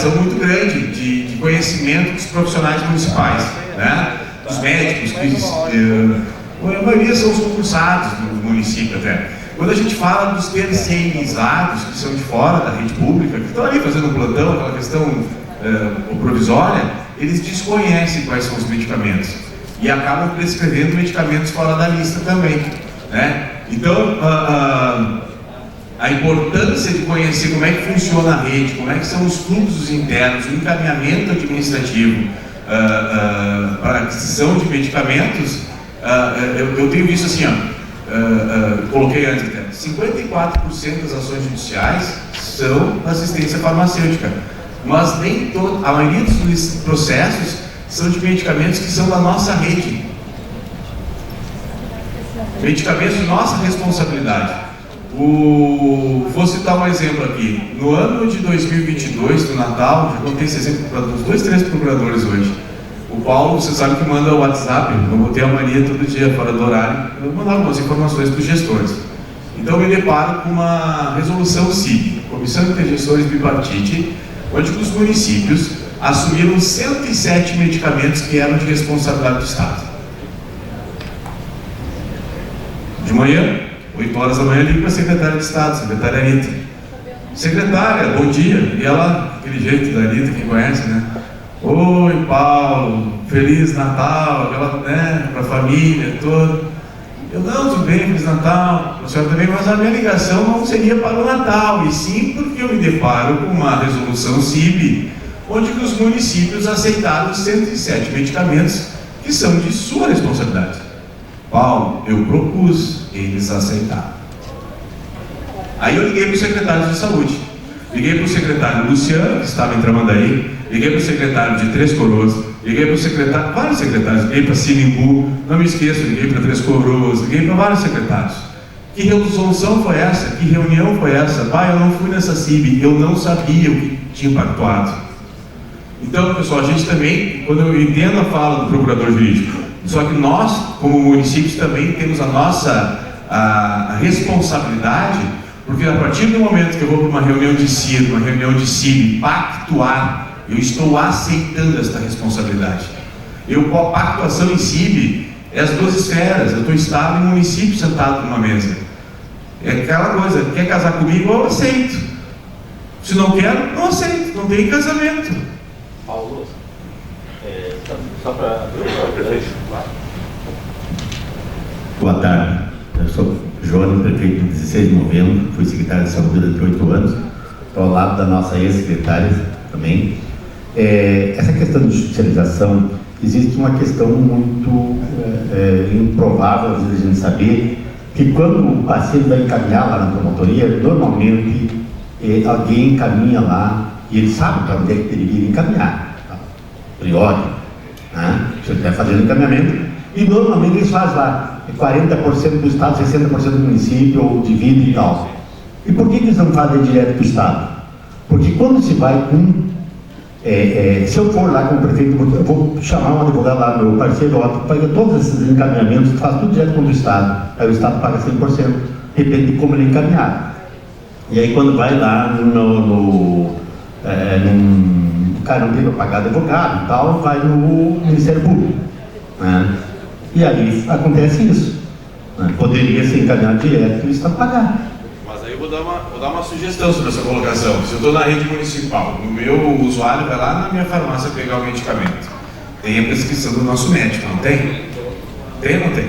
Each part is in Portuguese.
variação muito grande de conhecimento dos profissionais municipais, né? Dos médicos, a maioria são os concursados do município até. Quando a gente fala dos terceirizados, que são de fora da rede pública, que estão ali fazendo um plantão, aquela questão provisória, eles desconhecem quais são os medicamentos e acabam prescrevendo medicamentos fora da lista também, né? Então, a importância de conhecer como é que funciona a rede, como é que são os fluxos internos, o encaminhamento administrativo para a aquisição de medicamentos, eu tenho visto assim, coloquei antes até, 54% das ações judiciais são assistência farmacêutica, mas nem a maioria dos processos são de medicamentos que são da nossa rede, medicamentos de nossa responsabilidade. Vou citar um exemplo aqui. No ano de 2022, no Natal, já contei esse exemplo para uns 2, 3 procuradores hoje. O Paulo, você sabe que manda o WhatsApp, eu vou ter a mania todo dia, fora do horário, eu mandar algumas informações para os gestores. Então eu me deparo com uma resolução CIB, Comissão Intergestores Bipartite, onde os municípios assumiram 107 medicamentos que eram de responsabilidade do Estado. De manhã, 8 horas da manhã, ligo para a secretária de Estado, secretária Anitta. Secretária, bom dia. E ela, aquele jeito da Anitta, quem conhece, né? Oi, Paulo, Feliz Natal, aquela, né, para a família toda. Eu, não, tudo bem, Feliz Natal, para a senhora também, mas a minha ligação não seria para o Natal, e sim porque eu me deparo com uma resolução CIB, onde os municípios aceitaram 107 medicamentos que são de sua responsabilidade. Paulo, eu propus, eles aceitaram. Aí eu liguei para o secretário de saúde, liguei para o secretário Luciano, que estava em Tramandaí, liguei para o secretário de Três Coroas, liguei para o secretário, vários secretários, liguei para Sinimbu, não me esqueço, liguei para Três Coroas, liguei para vários secretários. Que resolução foi essa? Que reunião foi essa? Pai, eu não fui nessa CIB, eu não sabia o que tinha pactuado. Então, pessoal, a gente também, quando eu entendo a fala do procurador jurídico, só que nós, como municípios, também temos a nossa a responsabilidade, porque a partir do momento que eu vou para uma reunião de CIR, uma reunião de CIB, pactuar, eu estou aceitando esta responsabilidade. A pactuação em CIB é as duas esferas, eu estou Estado e município sentado numa mesa. É aquela coisa, quer casar comigo, eu aceito. Se não quero, não aceito, não tem casamento. Paulo, só para... Boa tarde, eu sou João, prefeito de 16 de novembro, fui secretário de saúde durante 8 anos, estou ao lado da nossa ex-secretária também. Essa questão de judicialização, existe uma questão muito improvável de a gente saber, que quando o paciente vai encaminhar lá na promotoria, normalmente alguém encaminha lá e ele sabe para onde é que ele deveria encaminhar, priori, né? Se ele estiver fazendo encaminhamento, e normalmente eles fazem lá 40% do Estado, 60% do município, ou divide e tal. E por que eles não fazem direto para o Estado? Porque quando se vai com... se eu for lá com o prefeito, eu vou chamar um advogado lá, meu parceiro, paga todos esses encaminhamentos, faz tudo direto contra o Estado, aí o Estado paga 100%, depende de como ele encaminhar. E aí quando vai lá o cara não tem para pagar advogado e tal, vai no Ministério Público, né? E aí acontece isso, né? Poderia ser encaminhado direto e o Estado pagar. Mas aí eu vou dar uma sugestão sobre essa colocação. Se eu estou na rede municipal, o meu usuário vai lá na minha farmácia pegar o medicamento, tem a prescrição do nosso médico, não tem? Tem ou não tem?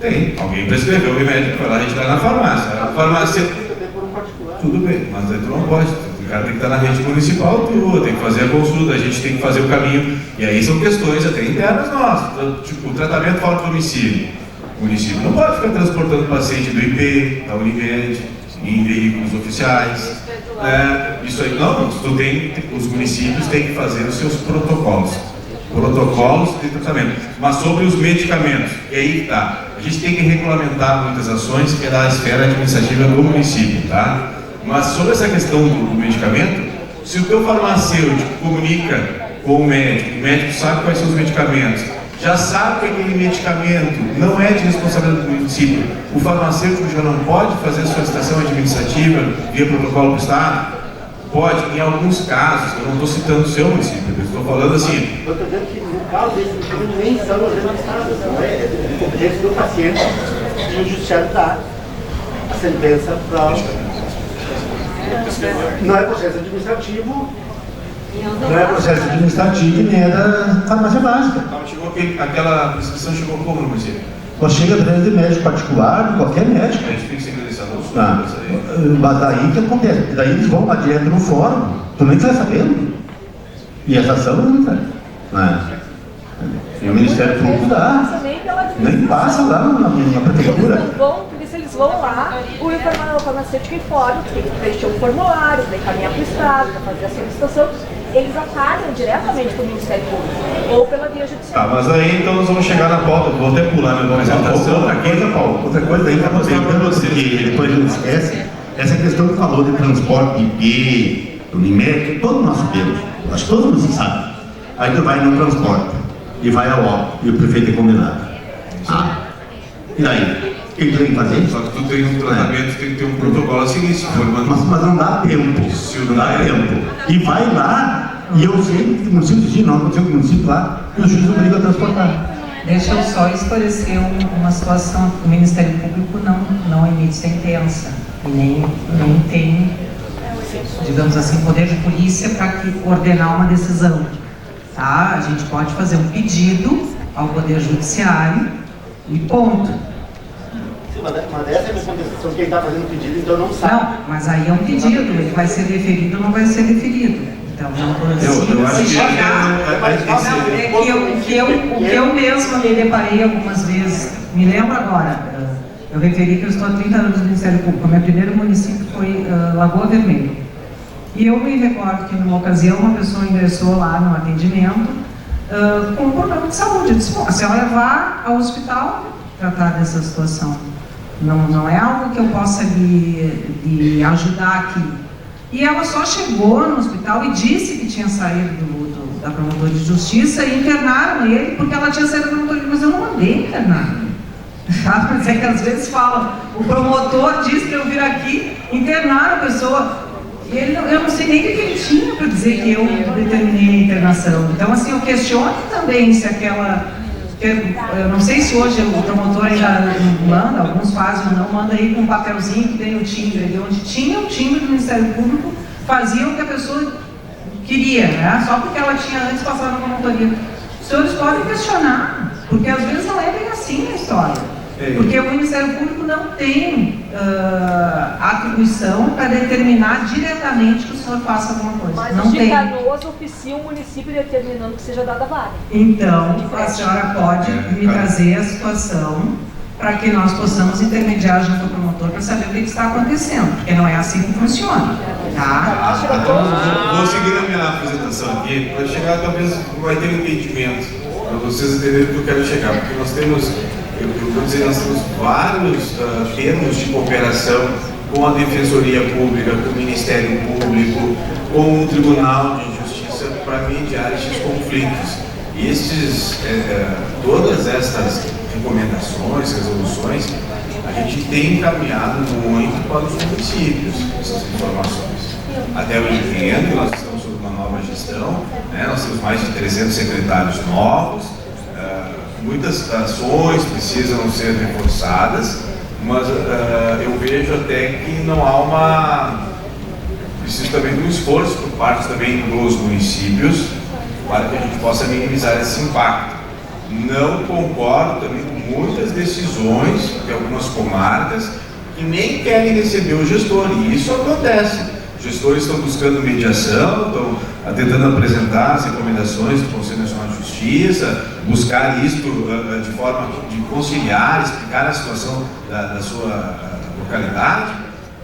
Tem. Alguém prescreveu o remédio, vai lá, a gente vai na farmácia. A farmácia... Tudo bem, mas aí tu não pode. O cara tem que estar na rede municipal, tu tem que fazer a consulta, a gente tem que fazer o caminho. E aí são questões até internas nossas. Tipo, o tratamento fora do domicílio. O município não pode ficar transportando paciente do IP, da Unimed, em veículos oficiais. Isso aí não, os municípios têm que fazer os seus protocolos de tratamento. Mas sobre os medicamentos, e aí tá, a gente tem que regulamentar muitas ações que é da esfera administrativa do município, tá? Mas sobre essa questão do medicamento, se o teu farmacêutico comunica com o médico sabe quais são os medicamentos, já sabe que aquele medicamento não é de responsabilidade do município, o farmacêutico já não pode fazer a solicitação administrativa via protocolo do Estado, Pode, em alguns casos, eu não estou citando o seu município, eu estou falando assim. Eu estou dizendo que no caso desse município nem são registradas, não é competência do paciente e o judiciário dá a sentença para. Não é processo administrativo. Não é processo administrativo nem é da farmácia básica. Então, aquela prescrição chegou como no município? Ou chega através de médico particular, de qualquer médico. A gente tem que secretizar no sul. Mas daí o que acontece? Daí eles vão lá direto no fórum, tu nem está sabendo. E essa ação não está. E o Ministério Público dá. Nem passa lá na prefeitura. Se eles vão lá, o farmacêutico informa que tem que preencher um formulário, para encaminhar para o Estado, para fazer a solicitação. Eles atalham diretamente para o Ministério Público ou pela via judicial. Tá, mas aí então nós vamos chegar na pauta, vou até pular minha apresentação. Outra coisa aí que eu estou perguntando, porque depois a gente esquece, essa questão que falou de transporte de pé, do Unimed, todo nós sabemos, acho que todo mundo sabe. Aí tu vai no transporte e vai ao óbito e o prefeito é condenado. E daí? O que tu tem que fazer? Só que tu tem um tratamento, tem que ter um protocolo a seguir. Mas não dá tempo. Não dá tempo. E vai lá, e eu sei que o município diz, não aconteceu com o município lá, que o juiz obriga a transportar. Deixa eu só esclarecer uma situação. O Ministério Público não emite sentença, e nem tem, digamos assim, poder de polícia para ordenar uma decisão. Tá? A gente pode fazer um pedido ao Poder Judiciário e ponto. Mas essa é a minha contestação, quem está fazendo o pedido, então não sabe. Não, mas aí é um pedido, ele vai ser deferido ou não vai ser deferido. Então, eu acho que chegar... O que eu mesma me deparei algumas vezes, me lembro agora, eu referi que eu estou há 30 anos no Ministério Público, meu primeiro município foi Lagoa Vermelha. E eu me recordo que numa ocasião uma pessoa ingressou lá no atendimento com um problema de saúde. Eu disse, bom, a senhora vá ao hospital tratar dessa situação. Não é algo que eu possa lhe ajudar aqui. E ela só chegou no hospital e disse que tinha saído da promotoria de justiça e internaram ele porque ela tinha saído da promotoria, mas eu não mandei internar. Mas é que às vezes falam, o promotor disse para eu vir aqui, internaram a pessoa. E eu não sei nem o que ele tinha para dizer que eu determinei a internação. Então, assim, eu questiono também se aquela... Eu não sei se hoje o promotor ainda manda, alguns fazem ou não, manda aí com um papelzinho que tem o timbre, onde tinha o timbre do Ministério Público, fazia o que a pessoa queria, né? Só porque ela tinha antes passado na promotoria. Os senhores podem questionar, porque às vezes não é bem assim a história. Porque o Ministério Público não tem atribuição para determinar diretamente que o senhor faça alguma coisa. Mas não o de tem. Canoas oficia o município determinando que seja dada vaga. Então, a senhora pode me trazer a situação para que nós possamos intermediar junto ao promotor para saber o que está acontecendo, porque não é assim que funciona, tá? Vou seguir a minha apresentação aqui, para chegar talvez vai ter um entendimento, para vocês entenderem o que eu quero chegar, porque nós temos, eu vou dizer, nós temos vários termos de cooperação com a Defensoria Pública, com o Ministério Público, com o Tribunal de Justiça para mediar estes conflitos. E todas estas recomendações, resoluções, a gente tem encaminhado muito para os municípios essas informações. Até eu entendo que nós estamos sob uma nova gestão, né? Nós temos mais de 300 secretários novos, muitas ações precisam ser reforçadas, mas eu vejo até que não há preciso também de um esforço por parte também dos municípios para que a gente possa minimizar esse impacto. Não concordo também com muitas decisões de algumas comarcas que nem querem receber o gestor, e isso acontece. Os gestores estão buscando mediação, estão tentando apresentar as recomendações do Conselho Nacional de Justiça, buscar isto de forma de conciliar, explicar a situação da sua localidade,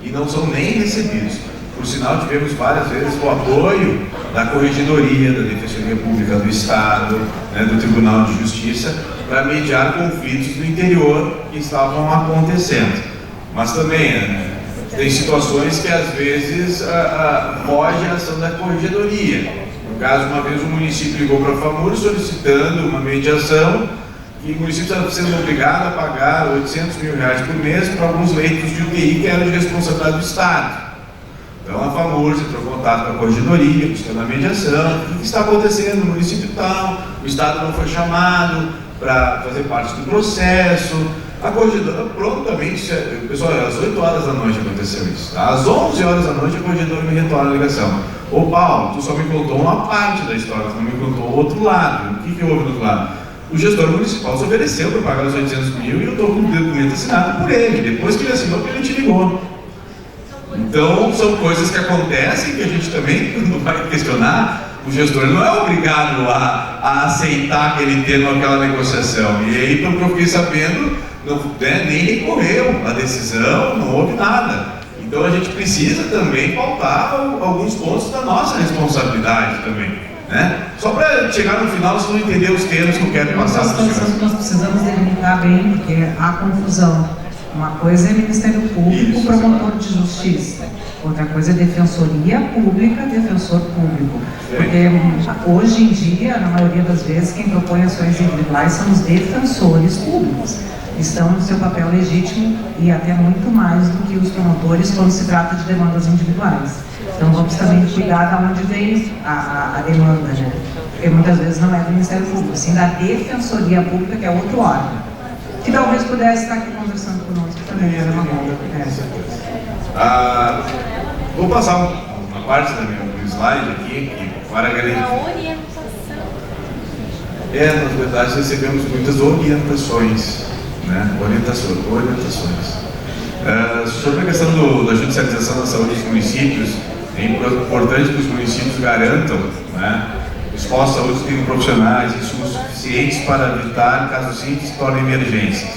e não são nem recebidos. Por sinal, tivemos várias vezes o apoio da Corregedoria, da Defensoria Pública do Estado, né, do Tribunal de Justiça, para mediar conflitos no interior que estavam acontecendo. Mas também tem situações que às vezes foge a ação da Corregedoria. No caso, uma vez o município ligou para a FAMUR solicitando uma mediação, e o município estava sendo obrigado a pagar R$800 mil por mês para alguns leitos de UTI que eram de responsabilidade do Estado. Então a FAMURS entrou em contato com a corregedoria, buscando a mediação, o que está acontecendo no município tal, o Estado não foi chamado para fazer parte do processo. A corregedora prontamente, pessoal, às 8 horas da noite aconteceu isso, tá? Às 11 horas da noite a corregedora me retorna a ligação. Ô Paulo, tu só me contou uma parte da história, tu não me contou o outro lado. O que houve do outro lado? O gestor municipal se ofereceu para pagar os 800 mil e eu estou com o documento assinado por ele. Depois que ele assinou, ele te ligou. Então, são coisas que acontecem que a gente também não vai questionar. O gestor não é obrigado a aceitar aquele termo, aquela negociação. E aí, pelo que eu fiquei sabendo, não, nem recorreu a decisão, não houve nada. Então, a gente precisa também pautar alguns pontos da nossa responsabilidade também. Né? Só para chegar no final, vocês vão entender os termos que eu quero passar para os senhores. Nós precisamos delimitar bem, porque há confusão. Uma coisa é Ministério Público, isso, promotor de justiça. Outra coisa é defensoria pública, defensor público. Porque hoje em dia, na maioria das vezes, quem propõe ações individuais são os defensores públicos. Estão no seu papel legítimo e até muito mais do que os promotores quando se trata de demandas individuais. Então vamos também cuidar de onde vem a demanda, né? Porque muitas vezes não é do Ministério Público, sim da Defensoria Pública, que é outro órgão. Que talvez pudesse estar aqui conversando conosco também, era uma boa. Vou passar uma parte do meu slide aqui para garantir. Na verdade recebemos muitas orientações, né? Orientações. Sobre a questão da judicialização da saúde dos municípios, é importante que os municípios garantam, né, os postos de saúde tenham profissionais e insumos suficientes para evitar casos simples que tornem emergências,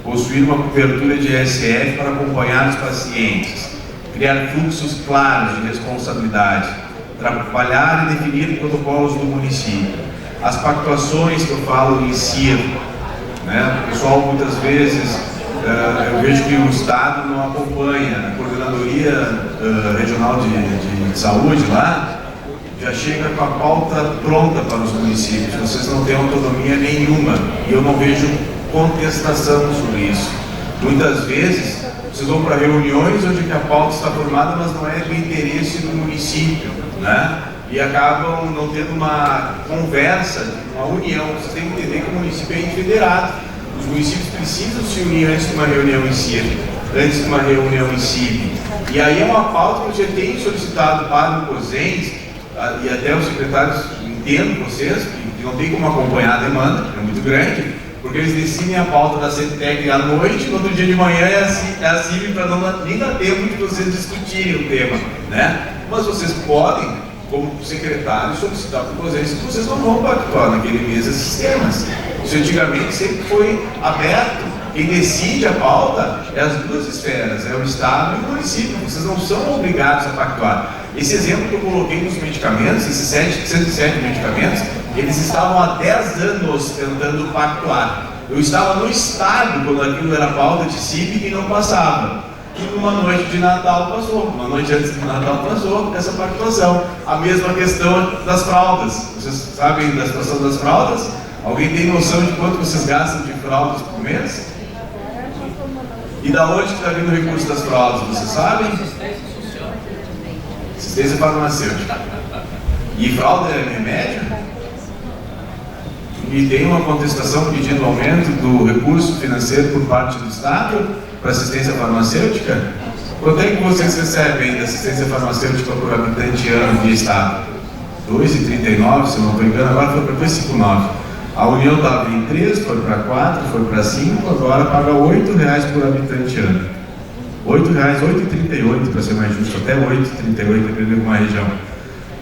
possuir uma cobertura de ESF para acompanhar os pacientes, criar fluxos claros de responsabilidade, trabalhar e definir protocolos do município. As pactuações que eu falo em si, né, o pessoal muitas vezes, eu vejo que o Estado não acompanha, a Coordenadoria Regional de Saúde lá, já chega com a pauta pronta para os municípios, vocês não têm autonomia nenhuma, e eu não vejo contestação sobre isso. Muitas vezes, vocês vão para reuniões onde a pauta está formada, mas não é do interesse do município, né? E acabam não tendo uma conversa, uma união. Vocês têm que entender que o município é infederado. Os municípios precisam se unir antes de uma reunião em si, antes de uma reunião em si. E aí é uma pauta que eu já tenho solicitado para o COSENS, e até os secretários entendem vocês, que não tem como acompanhar a demanda, é muito grande, porque eles decidem a pauta da CETEC à noite, no outro dia de manhã é a CIV para nem dar tempo de vocês discutirem o tema, né? Mas vocês podem, como secretários, solicitar para o COSENS que vocês não vão pactuar naquele mês esses temas. Isso antigamente sempre foi aberto. Quem decide a pauta é as duas esferas, é o Estado e o município. Vocês não são obrigados a pactuar. Esse exemplo que eu coloquei nos medicamentos, esses 107 medicamentos, eles estavam há 10 anos tentando pactuar. Eu estava no Estado quando aquilo era pauta de CIB e não passava. E numa noite de Natal passou, uma noite antes de Natal passou essa pactuação. A mesma questão das fraldas. Vocês sabem da situação das fraldas? Alguém tem noção de quanto vocês gastam de fraldas por mês? E da onde está vindo o recurso das fraldas? Vocês sabem? Assistência farmacêutica. E fralda é remédio? E tem uma contestação pedindo aumento do recurso financeiro por parte do Estado para assistência farmacêutica? Quanto é que vocês recebem da assistência farmacêutica por habitante ano de Estado? 2,39, se eu não estou engano, agora foi 5,9. A União estava em 3, foi para 4, foi para 5, agora paga R$ 8,00 por habitante ano. R$ 8,38 para ser mais justo, até R$ 8,38, dependendo de uma região.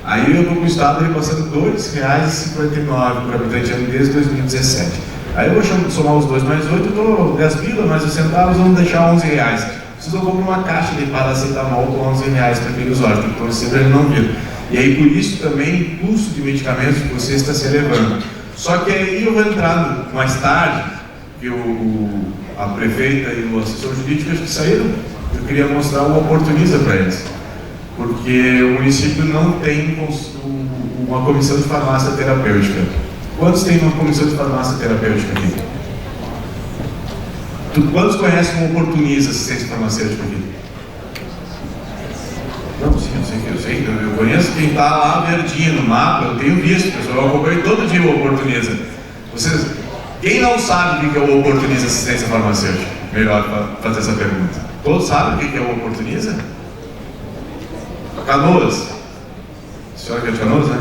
Aí eu estou com o Estado repassando R$ 2,59 por habitante ano desde 2017. Aí eu vou somar os 2 mais 8, eu estou 10 pila, mais os centavos, vamos deixar R$ 11,00. Vocês vão comprar uma caixa de paracetamol com R$ 11,00 para aqueles órgãos, então torcer para ele não vir. E aí por isso também o custo de medicamentos que você está se elevando. Só que aí eu vou entrar mais tarde, que a prefeita e o assessor jurídico acho que saíram, eu queria mostrar o Oportuniza para eles. Porque o município não tem uma comissão de farmácia terapêutica. Quantos tem uma comissão de farmácia terapêutica aqui? Quantos conhecem o Oportuniza assistência farmacêutica aqui? Não, sim. conheço quem está lá verdinho no mapa, eu tenho visto, pessoal, eu acompanho todo dia o Oportuniza. Quem não sabe o que é o Oportuniza Assistência Farmacêutica? Melhor para fazer essa pergunta. Todos sabem o que é o Oportuniza? Canoas. A senhora que é de Canoas, né?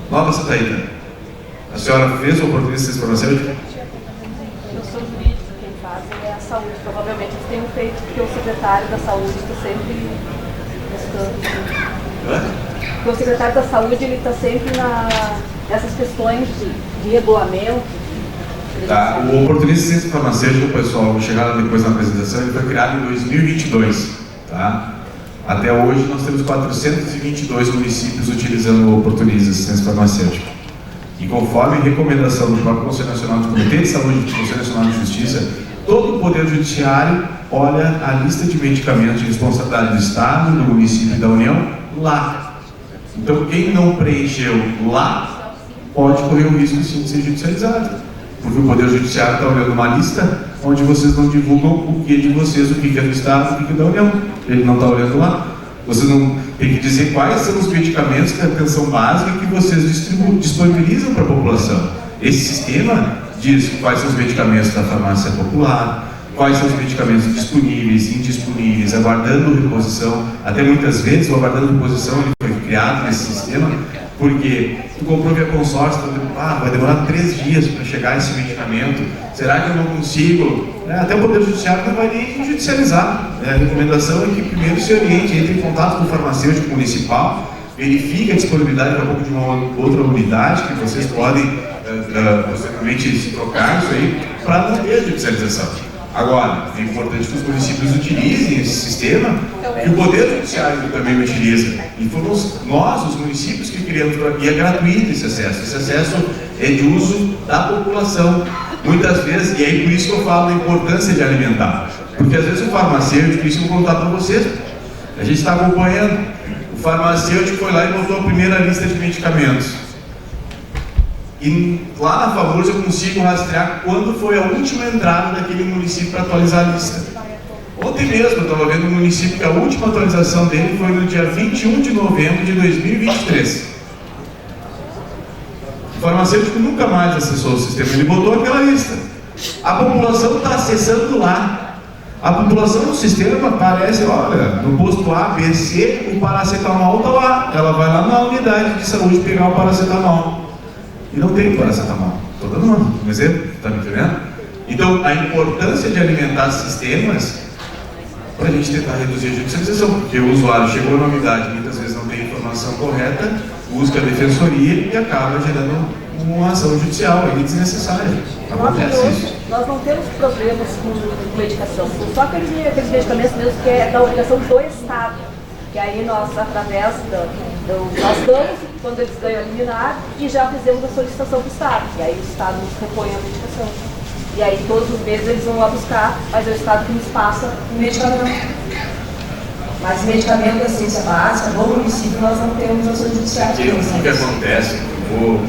Nova Santa Rita. A senhora fez o Oportuniza Assistência Farmacêutica? Eu sou jurídica, quem faz é a saúde. Provavelmente eles tenham feito, porque o secretário da saúde está sempre buscando. Porque o secretário da saúde ele está sempre nessas questões de regulamento. Tá. O Oportuniza Assistência Farmacêutica, pessoal, vou chegar lá depois na apresentação, ele foi criado em 2022. Tá? Até hoje nós temos 422 municípios utilizando o Oportuniza Assistência Farmacêutica. E conforme recomendação do próprio Conselho Nacional do Comitê de Saúde e do Conselho Nacional de Justiça, todo o Poder Judiciário olha a lista de medicamentos de responsabilidade do Estado, do município e da União lá. Então quem não preencheu lá pode correr o risco sim de ser judicializado. Porque o Poder Judiciário está olhando uma lista onde vocês não divulgam o que é de vocês, o que é do Estado, o que é da União. Ele não está olhando lá. Vocês não tem que dizer quais são os medicamentos de atenção básica que vocês disponibilizam para a população. Esse sistema diz quais são os medicamentos da farmácia popular, quais são os medicamentos disponíveis, indisponíveis, aguardando reposição. Até muitas vezes o aguardando reposição ele foi criado nesse sistema porque tu comprou via consórcio, vai demorar 3 dias para chegar esse medicamento, será que eu não consigo? Até o Poder Judiciário não vai nem judicializar. A recomendação é que primeiro se oriente, entre em contato com o farmacêutico municipal, verifique a disponibilidade daqui a pouco de uma outra unidade que vocês podem posteriormente se trocar isso aí, para não ter judicialização. Agora, é importante que os municípios utilizem esse sistema, que o Poder Judiciário também utiliza. E fomos nós, os municípios, que criamos, e é gratuito esse acesso. Esse acesso é de uso da população. Muitas vezes, e aí por isso que eu falo da importância de alimentar. Porque às vezes o farmacêutico, isso eu vou contar para vocês, a gente está acompanhando, o farmacêutico foi lá e botou a primeira lista de medicamentos. E lá na Favores eu consigo rastrear quando foi a última entrada daquele município para atualizar a lista. Ontem mesmo eu estava vendo um município que a última atualização dele foi no dia 21 de novembro de 2023. O farmacêutico nunca mais acessou o sistema, ele botou aquela lista. A população está acessando lá. A população no sistema aparece, olha, no posto A, B, C, o paracetamol está lá. Ela vai lá na unidade de saúde pegar o paracetamol. E não tem paracetamol. Estou dando um exemplo, está me entendendo? Então, a importância de alimentar sistemas para a gente tentar reduzir a judicialização, porque o usuário chegou na unidade, muitas vezes não tem a informação correta, busca a defensoria e acaba gerando uma ação judicial aí desnecessária. Acontece isso. Nós não temos problemas com medicação, só aqueles medicamentos mesmo que é da obrigação do Estado. Que aí nós, através nós damos, quando eles ganham a liminar, e já fizemos a solicitação para o Estado. E aí o Estado nos repõe a medicação. E aí todos os meses eles vão lá buscar, mas é o Estado que nos passa o medicamento. Mas medicamento da ciência básica, no município, nós não temos ações judiciais. O que acontece, eu vou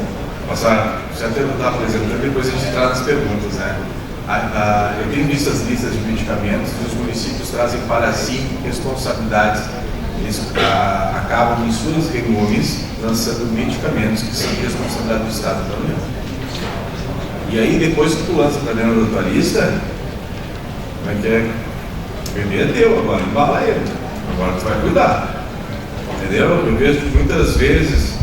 passar, você vai perguntar, por exemplo, depois a gente traz as perguntas, né? Eu tenho visto as listas de medicamentos e os municípios trazem para si responsabilidades. Eles acabam em suas reuniões lançando medicamentos que são de responsabilidade do Estado da União. E aí depois que tu lança para dentro da tua lista, como é que é? O bebê é teu, agora embala ele. Agora tu vai cuidar. Entendeu? Eu vejo que muitas vezes,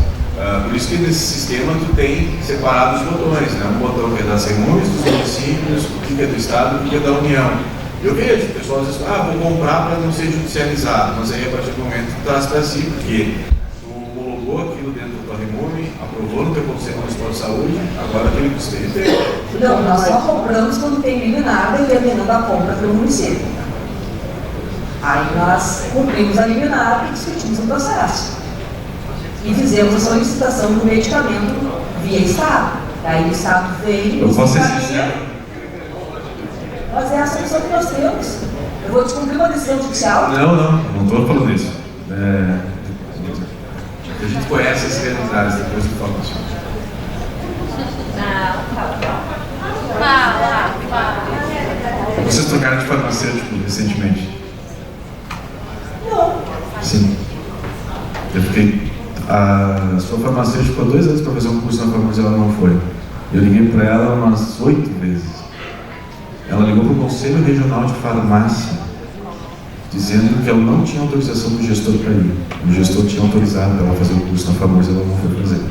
por isso que nesse sistema tu tem separado os botões, né? Um botão que é das reuniões dos municípios, o que é do Estado, o que é da União. Eu vejo, o pessoal diz, vou comprar para não ser judicializado, mas aí a partir do momento tu traz para si, porque tu homologou aquilo dentro da tua remume, aprovou no teu Conselho Municipal de Saúde, agora aquele que você tem. Não, nós só compramos quando tem liminar e terminando a compra pelo município. Aí nós cumprimos a liminar e discutimos o processo. E fizemos a solicitação do medicamento via Estado. Aí o Estado veio... Eu posso ser sincero. Mas é a solução que nós temos. Eu vou descumprir uma decisão judicial? Não estou falando isso. A gente conhece as realidades depois do informação. Vocês trocaram de farmacêutico recentemente? Não. Sim. Eu fiquei, a sua farmacêutica ficou 2 anos para fazer um curso na farmácia, ela não foi. Eu liguei para ela umas 8 vezes. Ela ligou para o Conselho Regional de Farmácia, dizendo que ela não tinha autorização do gestor para ir. O gestor tinha autorizado para ela fazer o curso na farmácia, ela não foi fazer.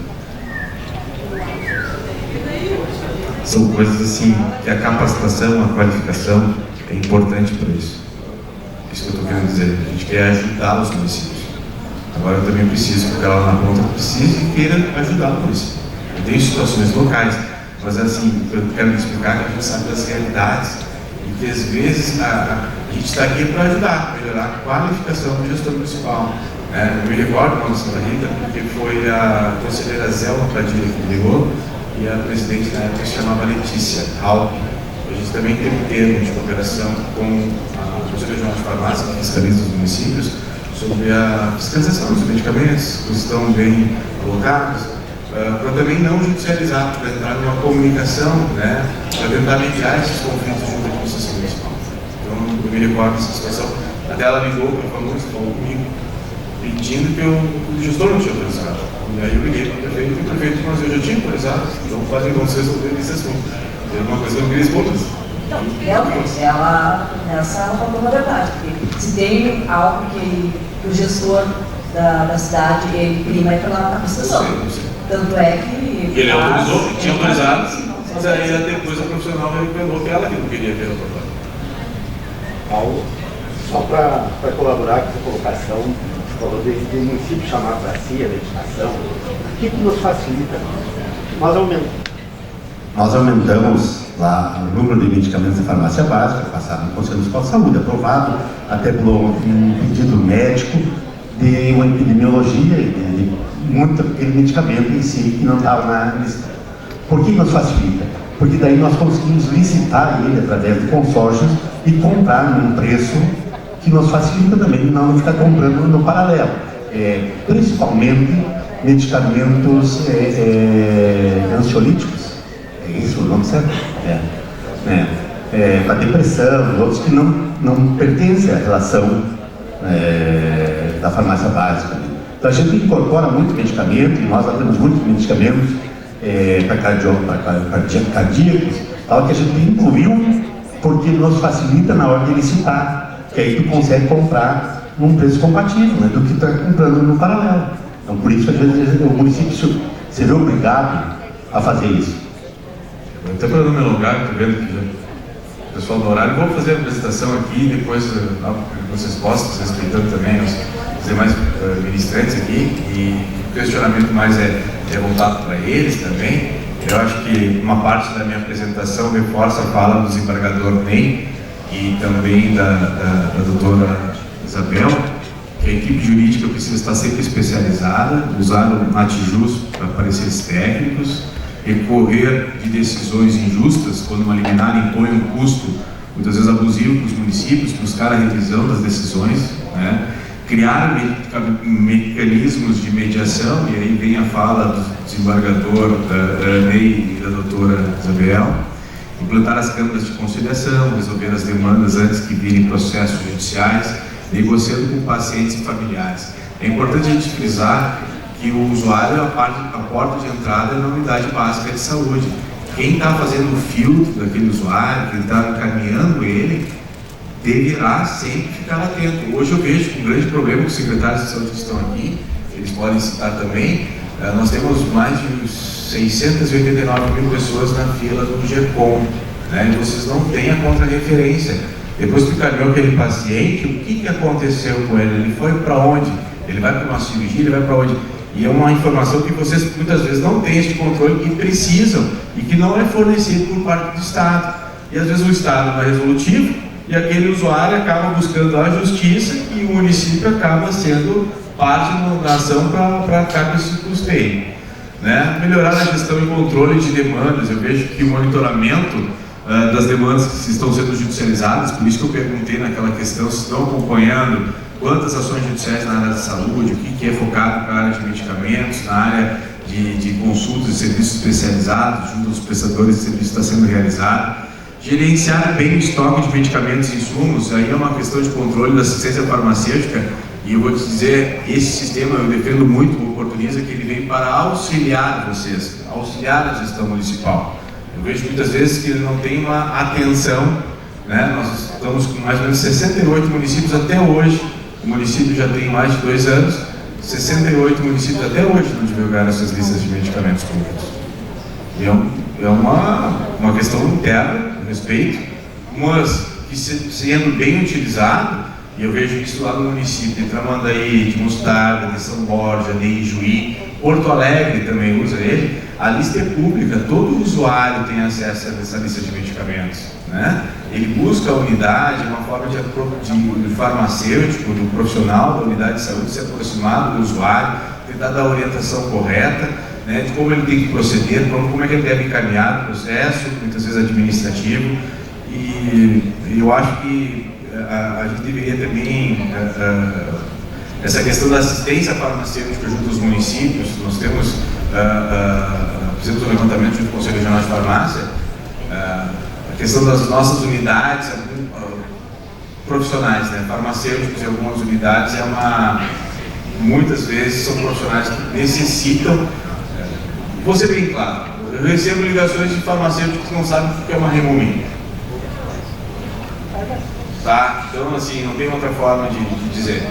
São coisas assim, que a capacitação, a qualificação é importante para isso. Isso que eu estou querendo dizer. A gente quer ajudar os municípios. Agora eu também preciso que o cara lá na ponta precise e queira ajudar o município. Eu tenho situações locais, mas assim, eu quero explicar que a gente sabe das realidades e que às vezes a gente está aqui para ajudar, melhorar a qualificação do gestor municipal. Eu me recordo quando Santa Rita, porque foi a conselheira Zelma Padilha que me ligou e a presidente na época se chamava Letícia Halp. A gente também teve um termo de cooperação com a Conselho Regional de Farmácia, que fiscaliza os municípios, sobre a fiscalização dos medicamentos, que estão bem colocados, para também não judicializar, para entrar numa comunicação, para tentar mediar esses conflitos junto à administração municipal. Então, eu me recordo dessa situação. Até ela ligou para a FAMURS, falou comigo, pedindo que o gestor não tinha autorizado. E aí eu liguei para o prefeito, e o prefeito, mas eu já tinha autorizado, então vamos resolver esse assunto. Tem uma coisa que eu não queria expor. Então, realmente, essa é uma verdade, porque se tem algo que o gestor da cidade, ele prima é pela capacitação. Tanto é que... Ele autorizou, tinha autorizado, mas aí depois a profissional revelou que ela que não queria ver o trabalho. Paulo, só para colaborar com essa colocação, você falou de município chamar para si a legislação, o que nos facilita? Nós aumentamos lá o número de medicamentos de farmácia básica, passado no Conselho Municipal de Saúde, aprovado até por um pedido médico de uma epidemiologia, de muito aquele medicamento em si que não estava na lista. Por que nos facilita? Porque daí nós conseguimos licitar ele através de consórcios e comprar num preço que nos facilita também, não ficar comprando no paralelo. Principalmente medicamentos ansiolíticos. É isso o nome certo? Para depressão, outros que não pertencem à relação da farmácia básica. Então a gente incorpora muito medicamento, e nós lá temos muitos medicamentos para cardíacos, tal, que a gente incluiu porque nos facilita na hora de licitar, que aí tu consegue comprar num preço compatível, do que está comprando no paralelo. Então por isso às vezes o município se vê obrigado a fazer isso. Até para não me alongar, estou vendo que o pessoal do horário, vou fazer a apresentação aqui, depois vocês possam, respeitando também os demais ministrantes aqui, e o questionamento mais é voltado para eles também. Eu acho que uma parte da minha apresentação reforça a fala do desembargador Ney e também da doutora Isabel, que a equipe jurídica precisa estar sempre especializada, usar o NATJUS para pareceres técnicos, recorrer de decisões injustas, quando uma liminar impõe um custo, muitas vezes abusivo para os municípios, buscar a revisão das decisões, criar mecanismos de mediação, e aí vem a fala do desembargador Ney e da doutora Isabel, implantar as câmaras de conciliação, resolver as demandas antes que virem processos judiciais, negociando com pacientes e familiares. É importante a gente frisar que o usuário é a porta de entrada na unidade básica de saúde. Quem está fazendo o filtro daquele usuário, quem está encaminhando ele, deverá sempre ficar atento. Hoje eu vejo um grande problema com os secretários de saúde que estão aqui, eles podem citar também, nós temos mais de 689 mil pessoas na fila do GECOM, e vocês não têm a contrarreferência. Depois que encaminhou aquele paciente, o que aconteceu com ele? Ele foi para onde? Ele vai para uma cirurgia, ele vai para onde? E é uma informação que vocês muitas vezes não têm este controle e precisam, e que não é fornecido por parte do Estado. E às vezes o Estado não é resolutivo, e aquele usuário acaba buscando a justiça e o município acaba sendo parte da ação para arcar com esse custeio. Melhorar a gestão e controle de demandas. Eu vejo que o monitoramento das demandas que estão sendo judicializadas, por isso que eu perguntei naquela questão, se estão acompanhando quantas ações judiciais na área da saúde, o que é focado na área de medicamentos, na área de consultas e serviços especializados, junto aos prestadores de serviço está sendo realizado. Gerenciar bem o estoque de medicamentos e insumos, aí é uma questão de controle da assistência farmacêutica, E eu vou te dizer, esse sistema eu defendo muito o Oportuniza, que ele vem para auxiliar vocês, auxiliar a gestão municipal. Eu vejo muitas vezes que ele não tem uma atenção, né? Nós estamos com mais ou menos 68 municípios até hoje, o município já tem mais de 2 anos, 68 municípios até hoje não divulgaram essas listas de medicamentos públicos. E é uma questão interna, respeito, mas que sendo bem utilizado, e eu vejo isso lá no município de Tramandaí, de Mostarda, de São Borja, de Ijuí, Porto Alegre também usa ele. A lista é pública, todo usuário tem acesso a essa lista de medicamentos, né? Ele busca a unidade, uma forma de farmacêutico, do profissional da unidade de saúde se aproximar do usuário, tentar dar a orientação correta, né, de como ele tem que proceder, como é que ele deve encaminhar o processo, muitas vezes administrativo. E eu acho que a gente deveria também, essa questão da assistência farmacêutica junto aos municípios, nós temos, fizemos um levantamento junto com o Conselho Regional de Farmácia, a questão das nossas unidades profissionais, né, farmacêuticos em algumas unidades, muitas vezes são profissionais que necessitam, vou ser bem claro, eu recebo ligações de farmacêuticos que não sabem o que é uma Remomin. Tá? Então, assim, não tem outra forma de dizer.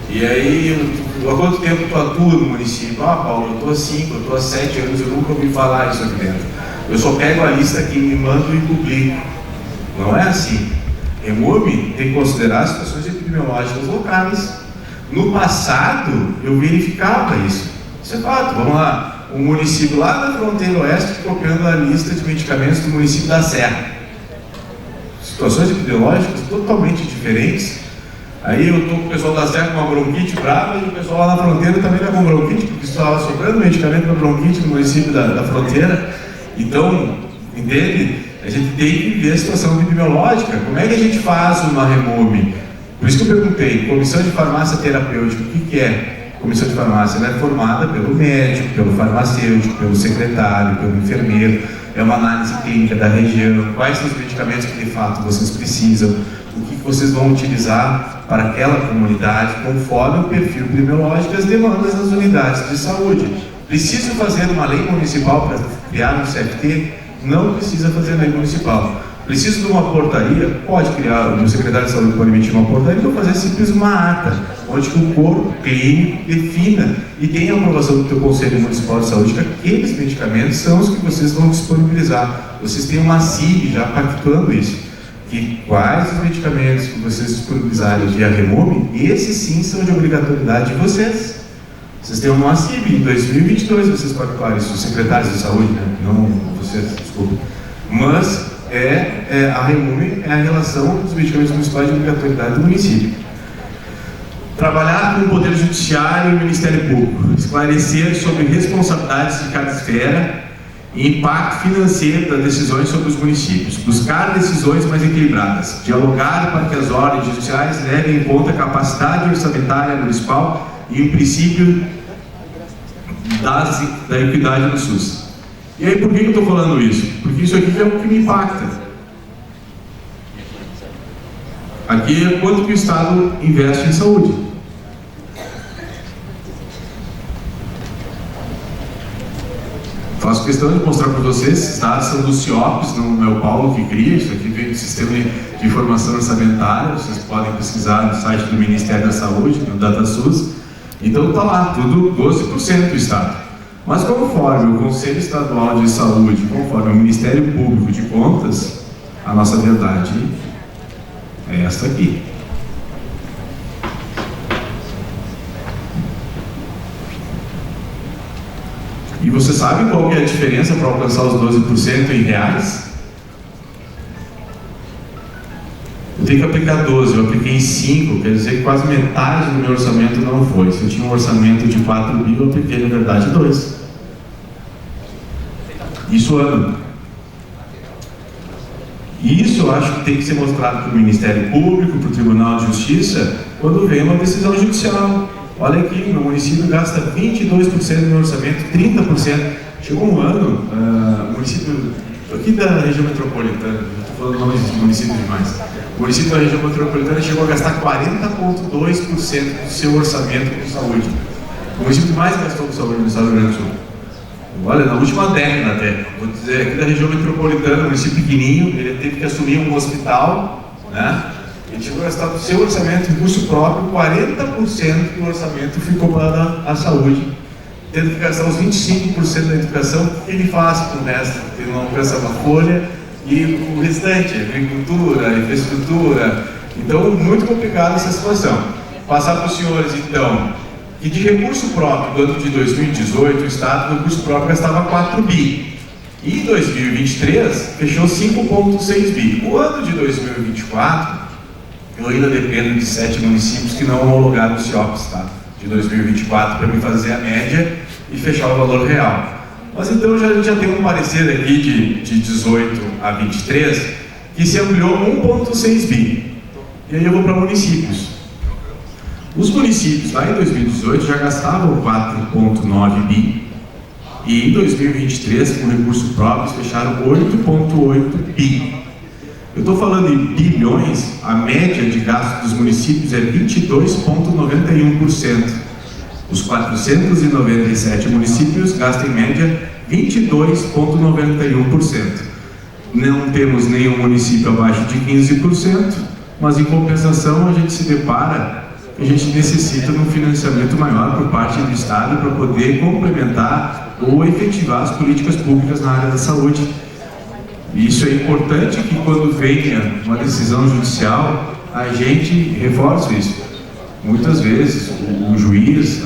E aí, há quanto tempo tu atua no município? Ah, Paulo, eu estou há 5, eu estou há 7 anos, eu nunca ouvi falar isso aqui dentro. Eu só pego a lista que me mando e publico. Não é assim. Remomin tem que considerar situações epidemiológicas locais. No passado, eu verificava isso. Isso é fato. Vamos lá. Um município lá da fronteira oeste copiando a lista de medicamentos do município da Serra. Situações epidemiológicas totalmente diferentes. Aí eu estou com o pessoal da Serra com uma bronquite brava e o pessoal lá na fronteira também está com bronquite, porque estava sobrando medicamento para bronquite no município da fronteira. Então, entende? A gente tem que ver a situação epidemiológica. Como é que a gente faz uma Remomin? Por isso que eu perguntei, comissão de farmácia terapêutica, o que é? Comissão de farmácia, ela é formada pelo médico, pelo farmacêutico, pelo secretário, pelo enfermeiro. É uma análise clínica da região, quais são os medicamentos que de fato vocês precisam, o que vocês vão utilizar para aquela comunidade, conforme o perfil epidemiológico e as demandas das unidades de saúde. Preciso fazer uma lei municipal para criar um CFT? Não precisa fazer lei municipal. Preciso de uma portaria? Pode criar, o secretário de saúde pode emitir uma portaria ou fazer simples uma ata, onde o corpo clínico defina e tem a aprovação do teu Conselho Municipal de Saúde que aqueles medicamentos são os que vocês vão disponibilizar. Vocês têm uma CIB já pactuando isso, que quais os medicamentos que vocês disponibilizarem via Remomin, esses sim são de obrigatoriedade de vocês. Vocês têm uma CIB, em 2022 vocês pactuaram isso, os secretários de saúde, né? Não vocês, desculpa. Mas a Remomin é a relação dos medicamentos municipais de obrigatoriedade do município. Trabalhar com o Poder Judiciário e o Ministério Público, esclarecer sobre responsabilidades de cada esfera e impacto financeiro das decisões sobre os municípios, buscar decisões mais equilibradas, dialogar para que as ordens judiciais levem em conta a capacidade orçamentária municipal e o princípio da equidade no SUS. E aí, por que eu estou falando isso? Porque isso aqui é o que me impacta. Aqui é quanto que o Estado investe em saúde. Faço questão de mostrar para vocês, esses dados são dos CIOPs, não é o Paulo que cria, isso aqui vem do Sistema de Informação Orçamentária, vocês podem pesquisar no site do Ministério da Saúde, no DataSUS. Então está lá, tudo 12% do Estado. Mas conforme o Conselho Estadual de Saúde, conforme o Ministério Público de Contas, a nossa verdade é esta aqui. E você sabe qual que é a diferença para alcançar os 12% em reais? Eu tenho que aplicar 12, eu apliquei em 5, quer dizer que quase metade do meu orçamento não foi. Se eu tinha um orçamento de 4 mil, eu apliquei na verdade 2. Isso ano. E isso eu acho que tem que ser mostrado para o Ministério Público, para o Tribunal de Justiça, quando vem uma decisão judicial. Olha aqui, meu município gasta 22% do meu orçamento, 30%. Chegou um ano, o município aqui da região metropolitana, estou falando nomes de municípios demais, O município da região metropolitana chegou a gastar 40,2% do seu orçamento com saúde. O município que mais gastou com saúde no estado do Rio Grande do Sul. Olha, na última década até, vou dizer, aqui da região metropolitana, um município pequenininho, ele teve que assumir um hospital, né? Ele chegou a gastar do seu orçamento, recurso próprio, 40% do orçamento ficou para a saúde, tendo que gastar os 25% da educação. O que ele faz com o resto? Ele não alcança uma folha, e o restante, agricultura, infraestrutura. Então, muito complicada essa situação. Passar para os senhores, então, que de recurso próprio, do ano de 2018, o Estado, do recurso próprio, gastava 4 bi. E em 2023, fechou 5,6 bi. O ano de 2024, eu ainda dependo de 7 municípios que não homologaram os CIOPs, tá? De 2024, para me fazer a média e fechar o valor real. Mas então a gente já tem um parecer aqui de 18 a 23, que se ampliou 1,6 bi. E aí eu vou para municípios. Os municípios lá em 2018 já gastavam 4,9 bi. E em 2023, com recurso próprio, fecharam 8,8 bi. Eu estou falando em bilhões, a média de gasto dos municípios é 22,91%. Os 497 municípios gastam em média 22,91%. Não temos nenhum município abaixo de 15%, mas em compensação a gente se depara que a gente necessita de um financiamento maior por parte do Estado para poder complementar ou efetivar as políticas públicas na área da saúde. E isso é importante que quando venha uma decisão judicial, a gente reforce isso. Muitas vezes o juiz,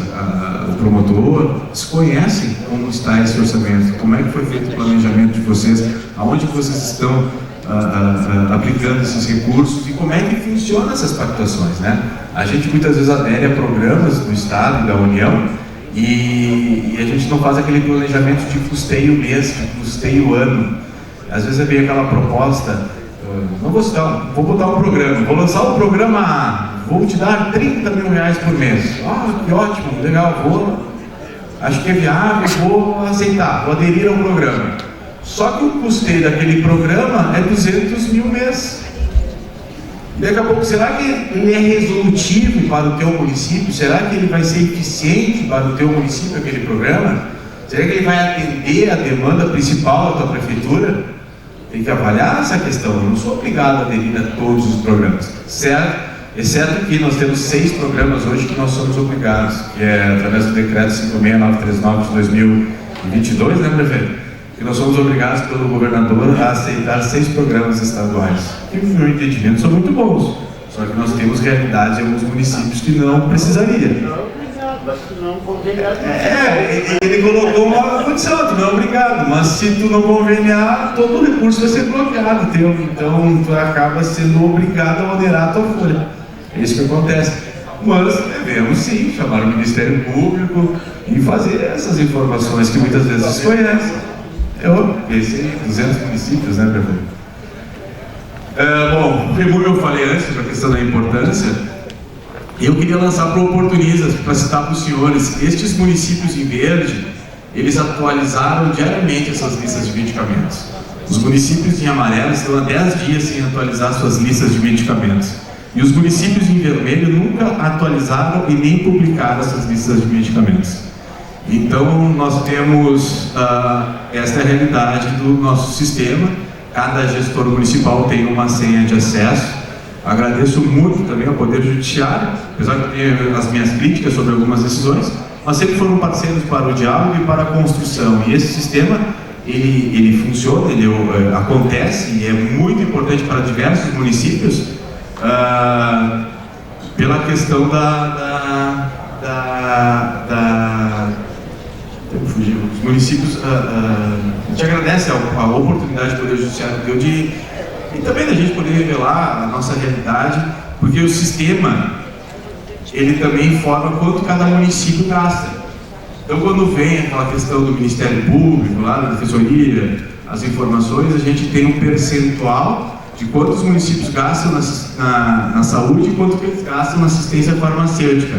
o promotor, desconhecem como está esse orçamento, como é que foi feito o planejamento de vocês, aonde vocês estão aplicando esses recursos e como é que funcionam essas pactuações, né? A gente muitas vezes adere a programas do Estado e da União e a gente não faz aquele planejamento de custeio mês, de custeio ano. Às vezes vem aquela proposta, vou botar um programa, vou lançar um programa A, vou te dar 30 mil reais por mês. Ah, que ótimo, legal, acho que é viável, vou aceitar, vou aderir ao programa. Só que o custeio daquele programa é 200 mil mês. E daqui a pouco, será que ele é resolutivo para o teu município? Será que ele vai ser eficiente para o teu município, aquele programa? Será que ele vai atender a demanda principal da tua prefeitura? Tem que avaliar essa questão. Eu não sou obrigado a aderir a todos os programas, certo? Exceto que nós temos 6 programas hoje que nós somos obrigados, que é através do decreto 56939 de 2022, né, prefeito? Que nós somos obrigados pelo governador a aceitar 6 programas estaduais, que no meu entendimento são muito bons, só que nós temos realidades em alguns municípios que não precisaria. Ele colocou uma condição, tu não é obrigado, mas se tu não conveniar, todo o recurso vai ser bloqueado teu, então tu acaba sendo obrigado a onerar a tua folha. É isso que acontece. Mas devemos sim chamar o Ministério Público e fazer essas informações que muitas vezes se conhecem. Eu pensei em 200 municípios, né, prefeito? Bom, como eu falei antes, sobre a questão da importância, eu queria lançar para o Oportunistas, para citar para os senhores, estes municípios em verde, eles atualizaram diariamente essas listas de medicamentos. Os municípios em amarelo estão há 10 dias sem atualizar suas listas de medicamentos. E os municípios em vermelho nunca atualizaram e nem publicaram essas listas de medicamentos. Então, nós temos esta é a realidade do nosso sistema. Cada gestor municipal tem uma senha de acesso. Agradeço muito também ao Poder Judiciário, apesar de ter as minhas críticas sobre algumas decisões, mas sempre foram parceiros para o diálogo e para a construção. E esse sistema, ele funciona, ele acontece e é muito importante para diversos municípios, pela questão os municípios, a gente agradece a oportunidade que o Poder Judiciário deu e também da gente poder revelar a nossa realidade, porque o sistema, ele também informa quanto cada município gasta. Então, quando vem aquela questão do Ministério Público, lá da Defensoria, as informações, a gente tem um percentual de quantos municípios gastam na saúde e quanto que eles gastam na assistência farmacêutica.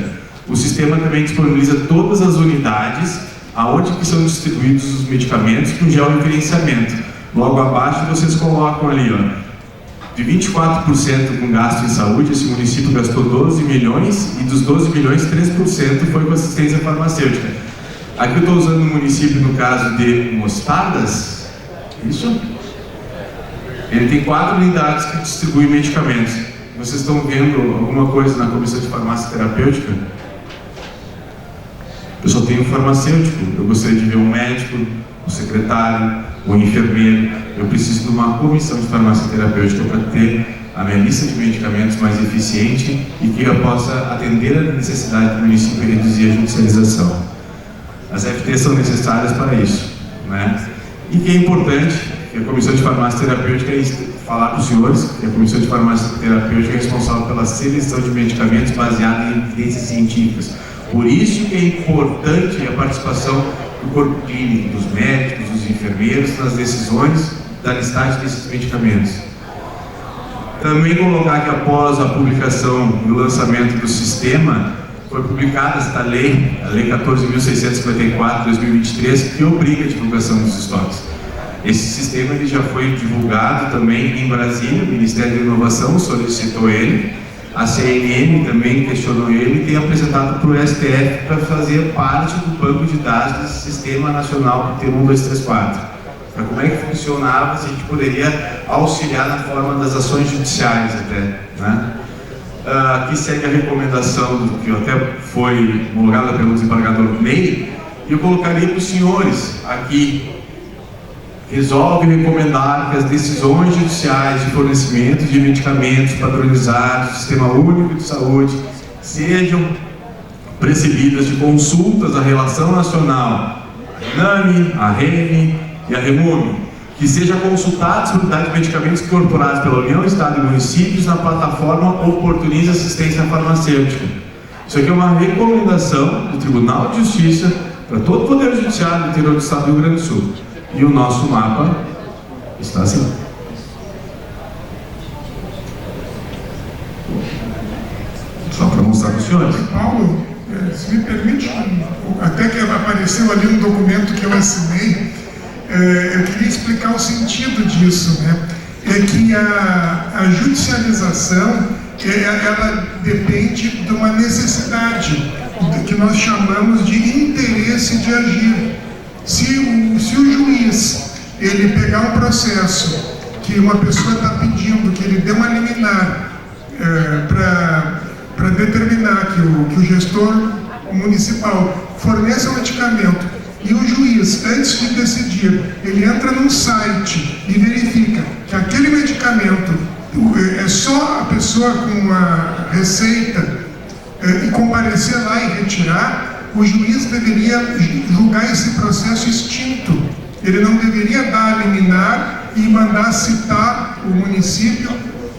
O sistema também disponibiliza todas as unidades aonde que são distribuídos os medicamentos com georreferenciamento. Logo abaixo vocês colocam ali, ó, De 24% com gasto em saúde, esse município gastou 12 milhões e dos 12 milhões, 3% foi com assistência farmacêutica. Aqui eu estou usando o município no caso de Mostardas, isso? Ele tem 4 unidades que distribuem medicamentos. Vocês estão vendo alguma coisa na comissão de farmácia terapêutica? Eu só tenho um farmacêutico, eu gostaria de ver um médico, um secretário, um enfermeiro. Eu preciso de uma comissão de farmácia terapêutica para ter a minha lista de medicamentos mais eficiente e que eu possa atender a necessidade do município e reduzir a judicialização. As FTs são necessárias para isso, né? E que é importante que a comissão de farmácia terapêutica falar para os senhores que a comissão de farmácia terapêutica é responsável pela seleção de medicamentos baseada em evidências científicas. Por isso que é importante a participação do corpo clínico, dos médicos, dos enfermeiros nas decisões da listagem desses medicamentos. Também colocar que após a publicação e o lançamento do sistema, foi publicada esta lei, a Lei 14.654 de 2023, que obriga a divulgação dos estoques. Esse sistema ele já foi divulgado também em Brasília, o Ministério da Inovação solicitou ele, a CNN também questionou ele e tem apresentado para o STF para fazer parte do banco de dados desse Sistema Nacional do Termo 1234. Para como é que funcionava, se a gente poderia auxiliar na forma das ações judiciais até, né? Aqui segue a recomendação do que até foi homologada pelo desembargador Ney, e eu colocaria para os senhores aqui: resolve recomendar que as decisões judiciais de fornecimento de medicamentos padronizados do Sistema Único de Saúde sejam precedidas de consultas à Relação Nacional, a ANAMI, a REME e a REMUME, que seja consultada a disponibilidade de medicamentos incorporados pela União, Estado e municípios na plataforma Oportuniza Assistência Farmacêutica. Isso aqui é uma recomendação do Tribunal de Justiça para todo o Poder Judiciário do interior do Estado do Rio Grande do Sul. E o nosso mapa está assim. Só para mostrar para os senhores. Paulo, se me permite, até que apareceu ali no documento que eu assinei, eu queria explicar o sentido disso, né? É que a judicialização, ela depende de uma necessidade, que nós chamamos de interesse de agir. Se o juiz ele pegar um processo que uma pessoa está pedindo, que ele dê uma liminar para determinar que o gestor municipal forneça um medicamento, e o juiz, antes de decidir, ele entra num site e verifica que aquele medicamento é só a pessoa com a receita e comparecer lá e retirar, o juiz deveria julgar esse processo extinto. Ele não deveria dar a liminar e mandar citar o município